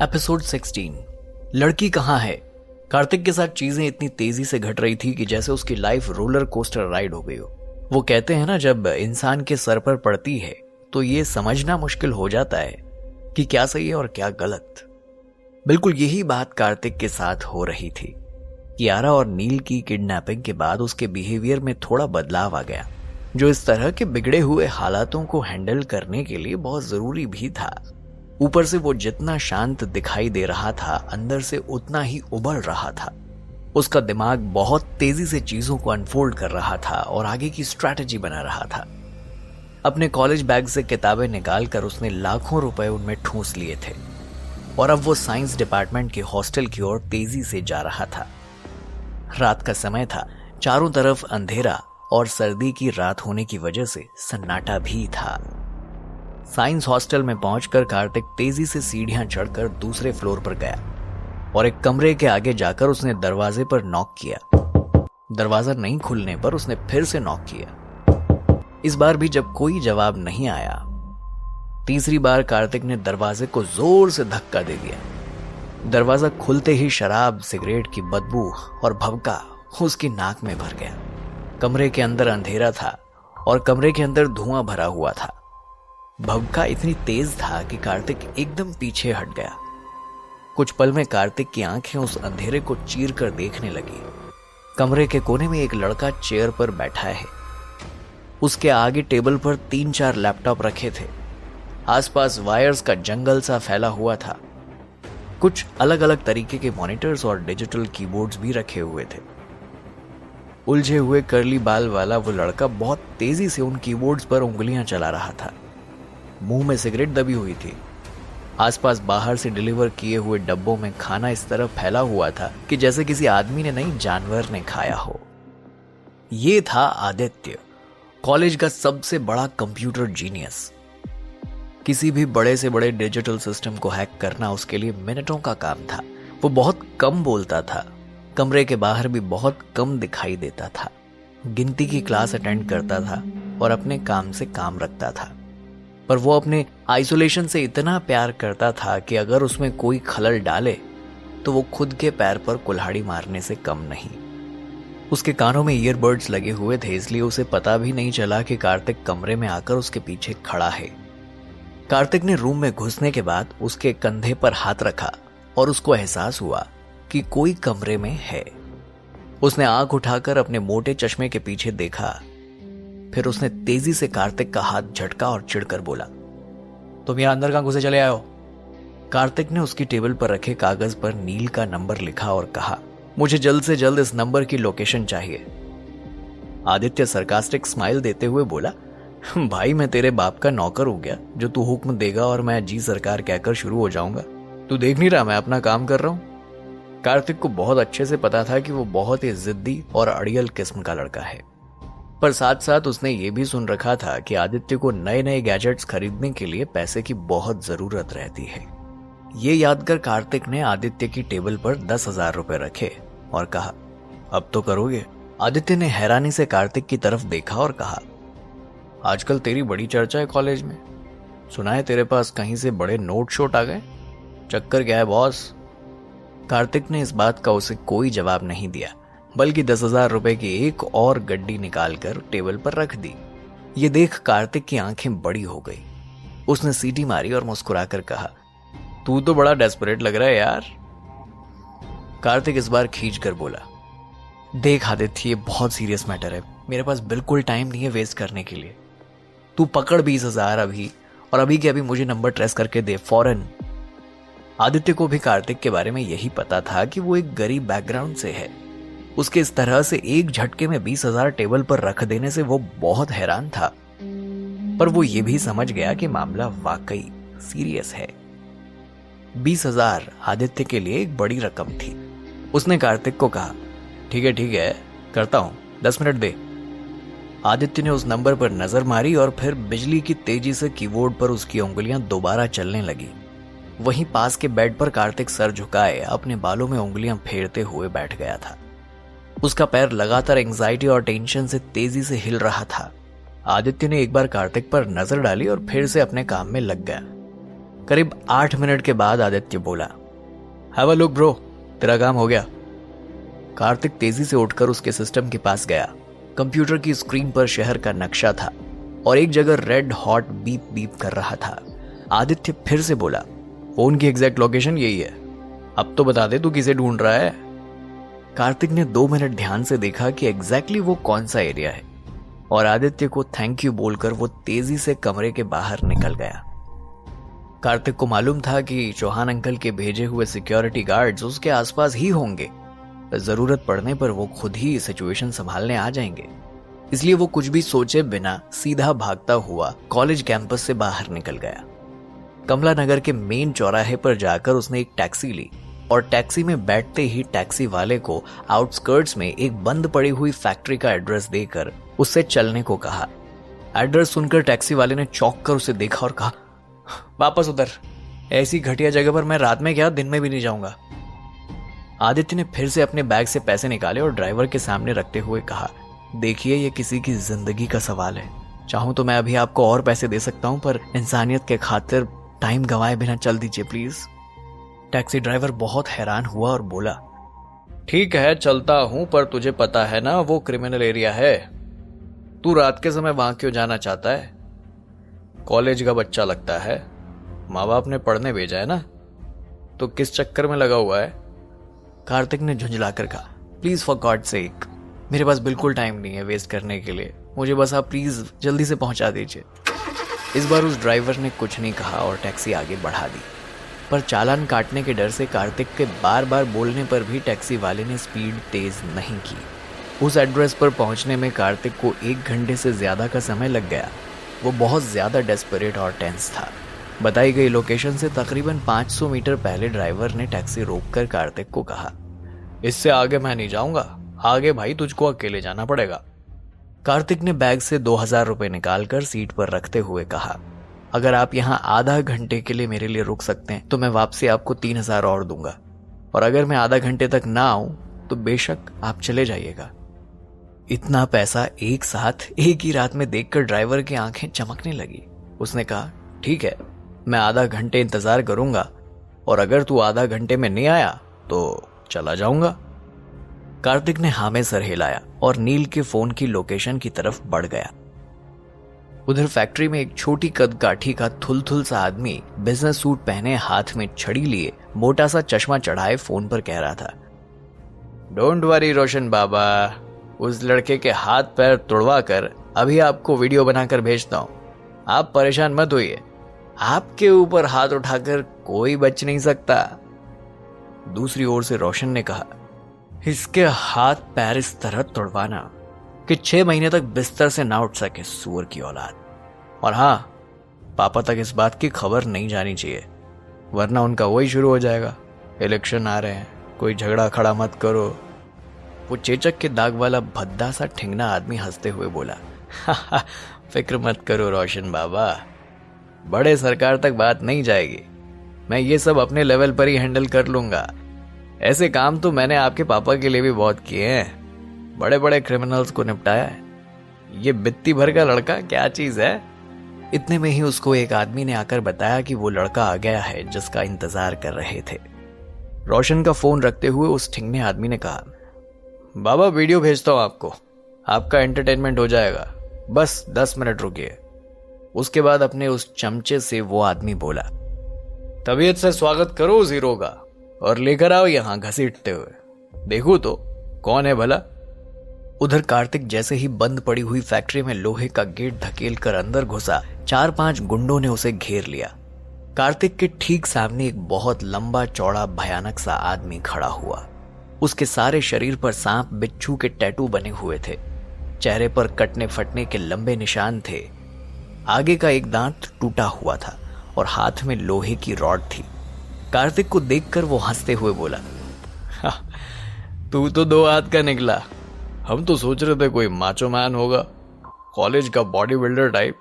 Episode 16 लड़की कहाँ है। कार्तिक के साथ चीजें इतनी तेजी से घट रही थी कि जैसे उसकी लाइफ रोलर कोस्टर राइड हो गई हो। वो कहते हैं ना, जब इंसान के सर पर पड़ती है तो ये समझना मुश्किल हो जाता है कि क्या सही है और क्या गलत। बिल्कुल यही बात कार्तिक के साथ हो रही थी। कियारा और नील की किडनैपिंग के बाद उसके बिहेवियर में थोड़ा बदलाव आ गया, जो इस तरह के बिगड़े हुए हालातों को हैंडल करने के लिए बहुत जरूरी भी था। ऊपर से वो जितना शांत दिखाई दे रहा था, अंदर से उतना ही उबल रहा था। उसका दिमाग बहुत तेजी से चीजों को अनफोल्ड कर रहा था और आगे की स्ट्रैटेजी बना रहा था। अपने कॉलेज बैग से किताबें निकालकर उसने लाखों रुपए उनमें ठूंस लिए थे और अब वो साइंस डिपार्टमेंट के हॉस्टल की ओर तेजी से जा रहा था। रात का समय था, चारों तरफ अंधेरा और सर्दी की रात होने की वजह से सन्नाटा भी था। साइंस हॉस्टल में पहुंचकर कार्तिक तेजी से सीढ़ियां चढ़कर दूसरे फ्लोर पर गया और एक कमरे के आगे जाकर उसने दरवाजे पर नॉक किया। दरवाजा नहीं खुलने पर उसने फिर से नॉक किया। इस बार भी जब कोई जवाब नहीं आया, तीसरी बार कार्तिक ने दरवाजे को जोर से धक्का दे दिया। दरवाजा खुलते ही शराब, सिगरेट की बदबू और भभका उसकी नाक में भर गया। कमरे के अंदर अंधेरा था और कमरे के अंदर धुआं भरा हुआ था। भभका इतनी तेज था कि कार्तिक एकदम पीछे हट गया। कुछ पल में कार्तिक की आंखें उस अंधेरे को चीर कर देखने लगी। कमरे के कोने में एक लड़का चेयर पर बैठा है। उसके आगे टेबल पर 3-4 लैपटॉप रखे थे। आसपास वायर्स का जंगल सा फैला हुआ था। कुछ अलग अलग तरीके के मॉनिटर्स और डिजिटल कीबोर्ड्स भी रखे हुए थे। उलझे हुए कर्ली बाल वाला वो लड़का बहुत तेजी से उन कीबोर्ड्स पर उंगलियां चला रहा था। मुंह में सिगरेट दबी हुई थी। आसपास बाहर से डिलीवर किए हुए डब्बों में खाना इस तरह फैला हुआ था कि जैसे किसी आदमी ने नहीं, जानवर ने खाया हो। ये था आदित्य, कॉलेज का सबसे बड़ा कंप्यूटर जीनियस। किसी भी बड़े से बड़े डिजिटल सिस्टम को हैक करना उसके लिए मिनटों का काम था। वो बहुत कम बोलता था, कमरे के बाहर भी बहुत कम दिखाई देता था। गिनती की क्लास अटेंड करता था और अपने काम से काम रखता था। पर वो अपने आइसोलेशन से इतना प्यार करता था कि अगर उसमें कोई खलल डाले तो वो खुद के पैर पर कुल्हाड़ी मारने से कम नहीं। उसके कानों में ईयरबड्स लगे हुए थे, इसलिए उसे पता भी नहीं चला कि कार्तिक कमरे में आकर उसके पीछे खड़ा है। कार्तिक ने रूम में घुसने के बाद उसके कंधे पर हाथ रखा और उसको एहसास हुआ कि कोई कमरे में है। उसने आंख उठाकर अपने मोटे चश्मे के पीछे देखा। फिर उसने तेजी से कार्तिक का हाथ झटका और चिढ़कर बोला, तुम यहां अंदर कहां घुसे चले आए हो? कार्तिक ने उसकी टेबल पर रखे कागज पर नील का नंबर लिखा और कहा, मुझे जल्द से जल्द इस नंबर की लोकेशन चाहिए। आदित्य सरकास्टिक स्माइल देते हुए बोला, भाई मैं तेरे बाप का नौकर हो गया जो तू हुक्म देगा और मैं जी सरकार कहकर शुरू हो जाऊंगा? तू देख नहीं रहा मैं अपना काम कर रहा हूं। कार्तिक को बहुत अच्छे से पता था कि वो बहुत ही जिद्दी और अड़ियल किस्म का लड़का है, पर साथ साथ उसने ये भी सुन रखा था कि आदित्य को नए नए गैजेट्स खरीदने के लिए पैसे की बहुत जरूरत रहती है। ये याद कर कार्तिक ने आदित्य की टेबल पर 10,000 रुपए रखे और कहा, अब तो करोगे? आदित्य ने हैरानी से कार्तिक की तरफ देखा और कहा, आजकल तेरी बड़ी चर्चा है कॉलेज में, सुना है तेरे पास कहीं से बड़े नोट शोट आ गए, चक्कर क्या है बॉस? कार्तिक ने इस बात का उसे कोई जवाब नहीं दिया, बल्कि 10,000 रुपए की एक और गड्डी निकालकर टेबल पर रख दी। ये देख कार्तिक की आंखें बड़ी हो गई। उसने सीटी मारी और मुस्कुराकर कहा, तू तो बड़ा डेस्परेट लग रहा है यार। कार्तिक इस बार खींच कर बोला, देख आदित्य, ये बहुत सीरियस मैटर है, मेरे पास बिल्कुल टाइम नहीं है वेस्ट करने के लिए। तू पकड़ 20,000 अभी, और अभी के अभी मुझे नंबर ट्रेस करके दे फौरन। आदित्य को भी कार्तिक के बारे में यही पता था कि वो एक गरीब बैकग्राउंड से है। उसके इस तरह से एक झटके में 20,000 टेबल पर रख देने से वो बहुत हैरान था, पर वो ये भी समझ गया कि मामला वाकई सीरियस है। 20,000 आदित्य के लिए एक बड़ी रकम थी। उसने कार्तिक को कहा, ठीक है करता हूं, 10 मिनट दे। आदित्य ने उस नंबर पर नजर मारी और फिर बिजली की तेजी से कीबोर्ड पर उसकी उंगलियां दोबारा चलने लगी। वहीं पास के बेड पर कार्तिक सर झुकाए अपने बालों में उंगलियां फेरते हुए बैठ गया था। उसका पैर लगातार एंजाइटी और टेंशन से तेजी से हिल रहा था। आदित्य ने एक बार कार्तिक पर नजर डाली और फिर से अपने काम में लग गया। करीब 8 मिनट के बाद आदित्य बोला, हैव अ लुक ब्रो, तेरा काम हो गया। कार्तिक तेजी से उठकर उसके सिस्टम के पास गया। कंप्यूटर की स्क्रीन पर शहर का नक्शा था और एक जगह रेड हॉट बीप बीप कर रहा था। आदित्य फिर से बोला, फोन की एग्जैक्ट लोकेशन यही है, अब तो बता दे तू किसे ढूंढ रहा है। कार्तिक ने 2 मिनट ध्यान से देखा कि एग्जैक्टली वो कौन सा एरिया है और आदित्य को थैंक यू बोलकर वो तेजी से कमरे के बाहर निकल गया। कार्तिक को मालूम था कि चौहान अंकल के भेजे हुए सिक्योरिटी गार्ड्स उसके आसपास ही होंगे। जरूरत पड़ने पर वो खुद ही सिचुएशन संभालने आ जाएंगे, इसलिए वो कुछ भी सोचे बिना सीधा भागता हुआ कॉलेज कैंपस से बाहर निकल गया। कमला नगर के मेन चौराहे पर जाकर उसने एक टैक्सी ली और टैक्सी में बैठते ही टैक्सी वाले को आउटस्कर्ट्स में एक बंद पड़ी हुई फैक्ट्री का एड्रेस देकर उससे चलने को कहा। एड्रेस सुनकर टैक्सी वाले ने चौंक कर उसे देखा और कहा, वापस उधर, ऐसी घटिया जगह पर मैं रात में क्या दिन में भी नहीं जाऊंगा। आदित्य ने फिर से अपने बैग से पैसे निकाले और ड्राइवर के सामने रखते हुए कहा, देखिए ये किसी की जिंदगी का सवाल है, चाहूं तो मैं अभी आपको और पैसे दे सकता हूं, पर इंसानियत के खातिर टाइम गंवाए बिना चल दीजिए प्लीज। टैक्सी ड्राइवर बहुत हैरान हुआ और बोला, ठीक है चलता हूं, पर तुझे पता है ना वो क्रिमिनल एरिया है, तू रात के समय वहां क्यों जाना चाहता है? कॉलेज का बच्चा लगता है, माँ बाप ने पढ़ने भेजा है ना, तो किस चक्कर में लगा हुआ है? कार्तिक ने झुंझलाकर कहा, प्लीज फॉर गॉड सेक, मेरे पास बिल्कुल टाइम नहीं है वेस्ट करने के लिए, मुझे बस आप प्लीज जल्दी से पहुंचा दीजिए। इस बार उस ड्राइवर ने कुछ नहीं कहा और टैक्सी आगे बढ़ा दी, पर चालान काटने के डर से कार्तिक के बार बार बोलने पर भी टैक्सी वाले ने स्पीड तेज नहीं की। उस एड्रेस पर पहुंचने में कार्तिक को 1 घंटे से ज्यादा का समय लग गया। वो बहुत ज्यादा डेस्परेट और टेंस था। बताई गई लोकेशन से तकरीबन 500 मीटर पहले ड्राइवर ने टैक्सी रोककर कार्तिक को कहा, इससे आगे मैं नहीं जाऊंगा, आगे भाई तुझको अकेले जाना पड़ेगा। कार्तिक ने बैग से 2000 रुपए निकालकर सीट पर रखते हुए कहा, अगर आप यहाँ आधा घंटे के लिए मेरे लिए रुक सकते हैं तो मैं वापसी आपको 3000 और दूंगा, और अगर मैं आधा घंटे तक ना आऊं तो बेशक आप चले जाइएगा। इतना पैसा एक साथ एक ही रात में देखकर ड्राइवर की आंखें चमकने लगी। उसने कहा, ठीक है, मैं आधा घंटे इंतजार करूंगा, और अगर तू आधा घंटे में नहीं आया तो चला जाऊंगा। कार्तिक ने हाँ में सर हिलाया और नील के फोन की लोकेशन की तरफ बढ़ गया। उधर फैक्ट्री में एक छोटी कदकाठी का थुलथुल सा आदमी बिजनेस सूट पहने, हाथ में छड़ी लिए, मोटा सा चश्मा चढ़ाए फोन पर कह रहा था, डोंट वरी रोशन बाबा, उस लड़के के हाथ पैर तुड़वा कर अभी आपको वीडियो बनाकर भेजता हूं, आप परेशान मत होइए, आपके ऊपर हाथ उठाकर कोई बच नहीं सकता। दूसरी ओर से रोशन ने कहा, इसके हाथ पैर इस तरह तुड़वाना कि 6 महीने तक बिस्तर से ना उठ सके सूअर की औलाद, और हाँ, पापा तक इस बात की खबर नहीं जानी चाहिए, वरना उनका वही शुरू हो जाएगा, इलेक्शन आ रहे हैं, कोई झगड़ा खड़ा मत करो। वो चेचक के दाग वाला भद्दा सा ठिंगना आदमी हंसते हुए बोला, फिक्र मत करो रोशन बाबा, बड़े सरकार तक बात नहीं जाएगी, मैं ये सब अपने लेवल पर ही हैंडल कर लूंगा। ऐसे काम तो मैंने आपके पापा के लिए भी बहुत किए हैं, बड़े बड़े क्रिमिनल्स को निपटाया है, ये बित्ती भर का लड़का क्या चीज है। इतने में ही उसको एक आदमी ने आकर बताया कि वो लड़का आ गया है जिसका इंतजार कर रहे थे। रोशन का फोन रखते हुए उस ठिंगने आदमी ने कहा, बाबा वीडियो भेजता हूं आपको, आपका एंटरटेनमेंट हो जाएगा, बस 10 मिनट रुकिए। उसके बाद अपने उस चमचे से वो आदमी बोला, तबीयत से स्वागत करो उस हीरो का और लेकर आओ यहां घसीटते हुए, देखो तो कौन है भला। उधर कार्तिक जैसे ही बंद पड़ी हुई फैक्ट्री में लोहे का गेट धकेल कर अंदर घुसा, 4-5 गुंडों ने उसे घेर लिया। कार्तिक के ठीक सामने एक बहुत लंबा चौड़ा भयानक सा आदमी खड़ा हुआ। उसके सारे शरीर पर सांप बिच्छू के टैटू बने हुए थे, चेहरे पर कटने फटने के लंबे निशान थे, आगे का एक दांत टूटा हुआ था और हाथ में लोहे की रॉड थी। कार्तिक को देखकर वो हंसते हुए बोला, तू तो 2 हाथ का निकला, हम तो सोच रहे थे कोई माचो मैन होगा, कॉलेज का बॉडी बिल्डर टाइप।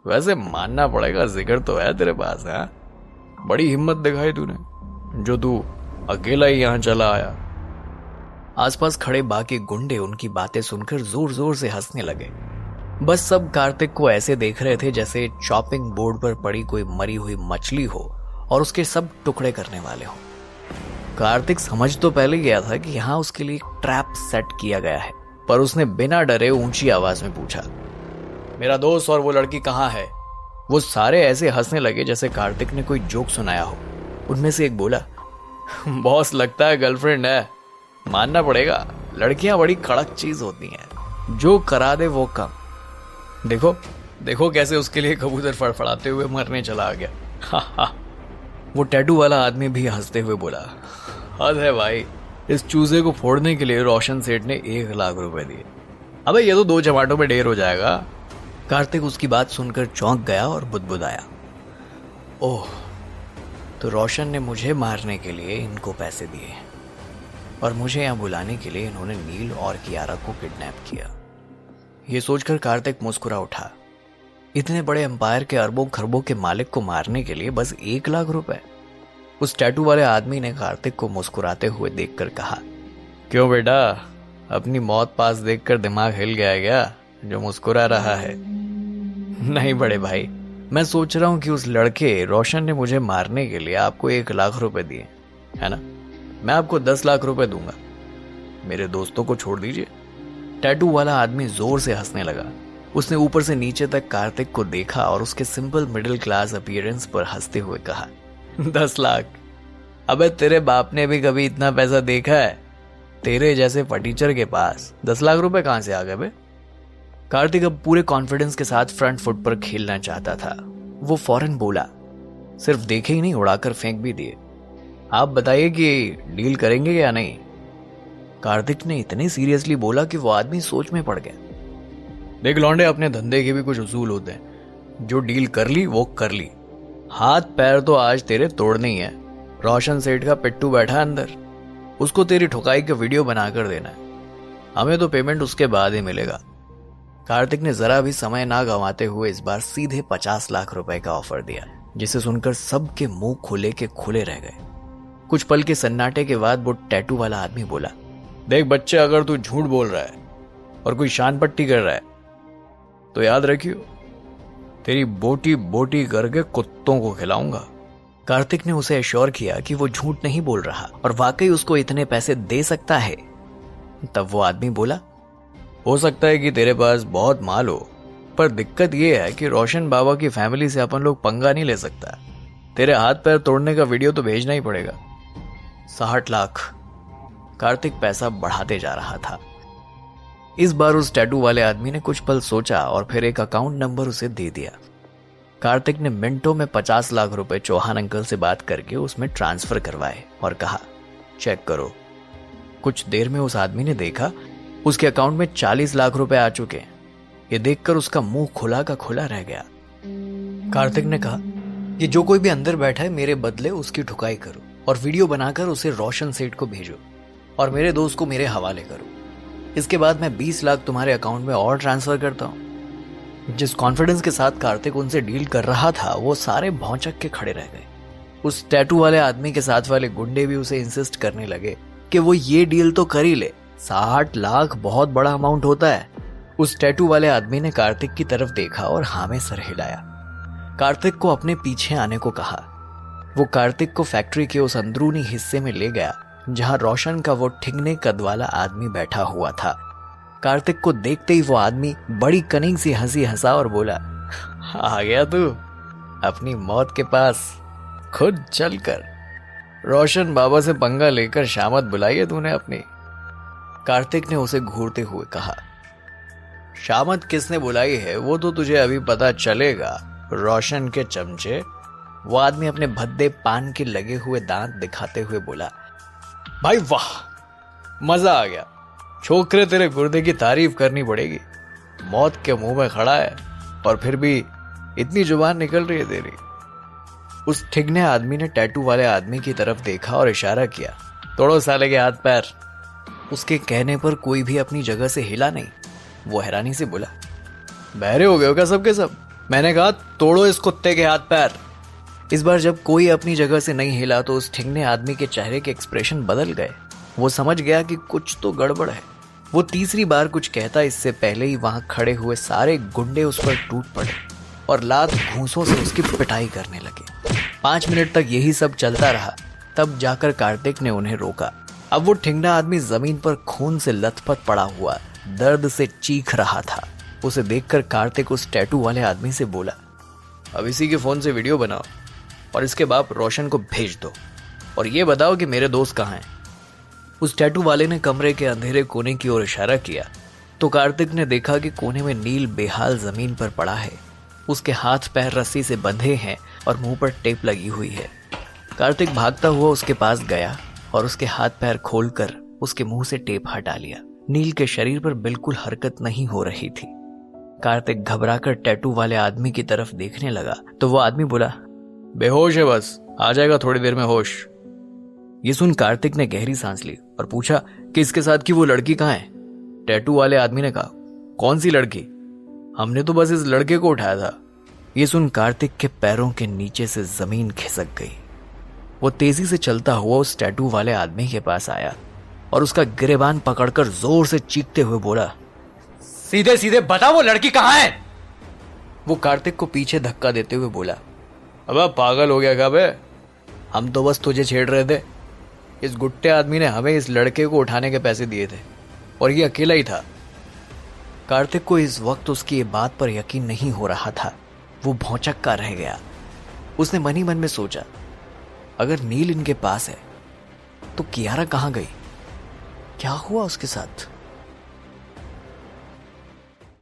वैसे मानना पड़ेगा जिगर तो है तेरे पास, है? बड़ी हिम्मत दिखाई तूने, जो तू अकेला ही यहां चला आया। आसपास खड़े बाकी गुंडे उनकी बातें सुनकर जोर जोर से हंसने लगे। बस सब कार्तिक को ऐसे देख रहे थे जैसे चॉपिंग बोर्ड पर पड़ी कोई मरी हुई मछली हो और उसके सब टुकड़े करने वाले हों। कार्तिक समझ तो पहले गया था कि यहाँ उसके लिए एक ट्रैप सेट किया गया है, पर उसने बिना डरे ऊंची आवाज में पूछा, मेरा दोस्त और वो लड़की कहाँ है? वो सारे ऐसे हंसने लगे जैसे कार्तिक ने कोई जोक सुनाया हो। उनमें से एक बोला, बॉस लगता है गर्लफ्रेंड है। मानना पड़ेगा, लड़कियां बड़ी कड़क चीज होती हैं, जो करा दे वो कम। देखो देखो कैसे उसके लिए कबूतर फड़फड़ाते हुए मरने चला गया। हा। वो टैटू वाला आदमी भी हंसते हुए बोला, हद है भाई, इस चूजे को फोड़ने के लिए रोशन सेठ ने 1 लाख रुपए दिए। अबे ये तो 2 टमाटों में ढेर हो जाएगा। कार्तिक उसकी बात सुनकर चौंक गया और बुदबुदाया, ओह, तो रोशन ने मुझे मारने के लिए इनको पैसे दिए और मुझे यहाँ बुलाने के लिए इन्होंने नील और कियारा को किडनैप किया। ये सोचकर कार्तिक मुस्कुरा उठा। इतने बड़े एम्पायर के अरबों खरबों के मालिक को मारने के लिए बस 1 लाख रुपए। उस टैटू वाले आदमी ने कार्तिक को मुस्कुराते हुए देखकर कहा, क्यों बेटा, अपनी मौत पास देखकर दिमाग हिल गया है क्या जो मुस्कुरा रहा है? नहीं बड़े भाई, मैं सोच रहा हूं कि उस लड़के रोशन ने मुझे मारने के लिए आपको 1 लाख रुपए दिए, है ना? मैं आपको 10 लाख रुपए दूंगा। मेरे दोस्तों को छोड़ दीजिए। टैटू वाला आदमी जोर से हंसने लगा। उसने ऊपर से नीचे तक कार्तिक को देखा और उसके सिंपल मिडिल क्लास अपीयरेंस पर हंसते हुए कहा, 10 लाख? अबे तेरे बाप ने भी कभी इतना पैसा देखा है? तेरे जैसे फटीचर के पास 10 लाख रुपए कहां से आ गए बे? कार्तिक अब पूरे कॉन्फिडेंस के साथ फ्रंट फुट पर खेलना चाहता था। वो फौरन बोला, सिर्फ देखे ही नहीं, उड़ाकर फेंक भी दिए। आप बताइए कि डील करेंगे या नहीं? कार्तिक ने इतने सीरियसली बोला कि वो आदमी सोच में पड़ गया। देख लौंडे, अपने धंधे के भी कुछ उसूल होते हैं। जो डील कर ली वो कर ली। हाथ पैर तो आज तेरे तोड़ने ही है। रोशन सेठ का पिट्टू बैठा अंदर, उसको तेरी ठुकाई का वीडियो बनाकर देना है। हमें तो पेमेंट उसके बाद ही मिलेगा। कार्तिक ने जरा भी समय ना गंवाते हुए इस बार सीधे 50 लाख रुपए का ऑफर दिया, जिसे सुनकर सबके मुंह खुले के खुले रह गए। कुछ पल के सन्नाटे के बाद वो टैटू वाला आदमी बोला, देख बच्चे, अगर तू झूठ बोल रहा है और कोई शान पट्टी कर रहा है तो याद रखियो, तेरी बोटी बोटी करके कुत्तों को खिलाऊंगा। कार्तिक ने उसे एश्योर किया कि वो झूठ नहीं बोल रहा और वाकई उसको इतने पैसे दे सकता है। तब वो आदमी बोला, हो सकता है कि तेरे पास बहुत माल हो, पर दिक्कत यह है कि रोशन बाबा की फैमिली से अपन लोग पंगा नहीं ले सकता। तेरे हाथ पैर तोड़ने का वीडियो तो भेजना ही पड़ेगा। 60 लाख। कार्तिक पैसा बढ़ाते जा रहा था। इस बार उस टैटू वाले आदमी ने कुछ पल सोचा और फिर एक अकाउंट नंबर उसे दे दिया। कार्तिक ने मिनटों में 50 लाख रुपए चौहान अंकल से बात करके उसमें ट्रांसफर करवाए और कहा, चेक करो। कुछ देर में उस आदमी ने देखा उसके अकाउंट में 40 लाख रुपए आ चुके हैं। ये देखकर उसका मुंह खुला का खुला रह गया। कार्तिक ने कहा, ये जो कोई भी अंदर बैठा है मेरे बदले उसकी ठुकाई करो और वीडियो बनाकर उसे रोशन सेठ को भेजो और मेरे दोस्त को मेरे हवाले करो। इसके बाद मैं 20 लाख तुम्हारे अकाउंट में और ट्रांसफर करता हूं। जिस कॉन्फिडेंस के साथ कार्तिक उनसे डील कर रहा था वो सारे भौंचक के खड़े रह गए। उस टैटू वाले आदमी के साथ वाले गुंडे भी उसे इंसिस्ट करने लगे कि वो ये डील तो कर ही ले। 60 लाख बहुत बड़ा अमाउंट होता है। उस टैटू वाले आदमी ने कार्तिक की तरफ देखा और हाँ में सर हिलाया। कार्तिक को अपने पीछे आने को कहा। वो कार्तिक को फैक्ट्री के उस अंदरूनी हिस्से में ले गया जहां रोशन का वो ठिगने कद वाला आदमी बैठा हुआ था। कार्तिक को देखते ही वो आदमी बड़ी कनिंग सी हंसी हंसा और बोला, आ गया तू अपनी मौत के पास। खुद चलकर रोशन बाबा से पंगा लेकर शामत बुलाई है तूने अपनी। कार्तिक ने उसे घूरते हुए कहा, शामत किसने बुलाई है वो तो तुझे अभी पता चलेगा, रोशन के चमचे। वो आदमी अपने भद्दे पान के लगे हुए दांत दिखाते हुए बोला, भाई वाह, मजा आ गया। छोकरे तेरे गुर्दे की तारीफ करनी पड़ेगी। मौत के मुंह में खड़ा है और फिर भी इतनी जुबान निकल रही है तेरी। उस ठिगने आदमी ने टैटू वाले आदमी की तरफ देखा और इशारा किया, तोड़ो साले के हाथ पैर। उसके कहने पर कोई भी अपनी जगह से हिला नहीं। वो हैरानी से बोला, बहरे हो गए हो क्या सबके सब? मैंने कहा तोड़ो इस कुत्ते के हाथ पैर। इस बार जब कोई अपनी जगह से नहीं हिला तो उस ठिगने आदमी के चेहरे के एक्सप्रेशन बदल गए। वो समझ गया कि कुछ तो गड़बड़ है। वो तीसरी बार कुछ कहता इससे पहले ही वहां खड़े हुए सारे गुंडे उस पर टूट पड़े और लात घूंसों से उसकी पिटाई करने लगे। 5 मिनट तक यही सब चलता रहा। तब जाकर कार्तिक ने उन्हें रोका। अब वो ठिंगना आदमी जमीन पर खून से लथपथ पड़ा हुआ दर्द से चीख रहा था। उसे देखकर कार्तिक उस टैटू वाले आदमी से बोला, अब इसी के फोन से वीडियो बनाओ और इसके बाप रोशन को भेज दो और ये बताओ कि मेरे दोस्त कहाँ हैं। उस टैटू वाले ने कमरे के अंधेरे कोने की ओर इशारा किया तो कार्तिक ने देखा कि कोने में नील बेहाल जमीन पर पड़ा है। उसके हाथ पैर रस्सी से बंधे हैं और मुंह पर टेप लगी हुई है। कार्तिक भागता हुआ उसके पास गया और उसके हाथ पैर खोलकर उसके मुंह से टेप हटा लिया। नील के शरीर पर बिल्कुल हरकत नहीं हो रही थी। कार्तिक घबराकर टैटू वाले आदमी की तरफ देखने लगा तो वो आदमी बोला, बेहोश है, बस आ जाएगा थोड़ी देर में होश। ये सुन कार्तिक ने गहरी सांस ली और पूछा कि इसके साथ की वो लड़की कहाँ है। टैटू वाले आदमी ने कहा, कौन सी लड़की? हमने तो बस इस लड़के को उठाया था। ये सुन कार्तिक के पैरों के नीचे से जमीन खिसक गई। वो तेजी से चलता हुआ उस टैटू वाले आदमी के पास आया और उसका गिरेबान पकड़कर जोर से चीखते हुए बोला, सीधे सीधे बता वो लड़की कहाँ है। वो कार्तिक को पीछे धक्का देते हुए बोला, अबे पागल हो गया क्या बे? हम तो बस तुझे छेड़ रहे थे। इस गुट्टे आदमी ने हमें इस लड़के को उठाने के पैसे दिए थे और ये अकेला ही था। कार्तिक को इस वक्त उसकी ये बात पर यकीन नहीं हो रहा था। वो भौंचक्का रह गया। उसने मन ही मन में सोचा, अगर नील इनके पास है तो कियारा कहाँ गई? क्या हुआ उसके साथ?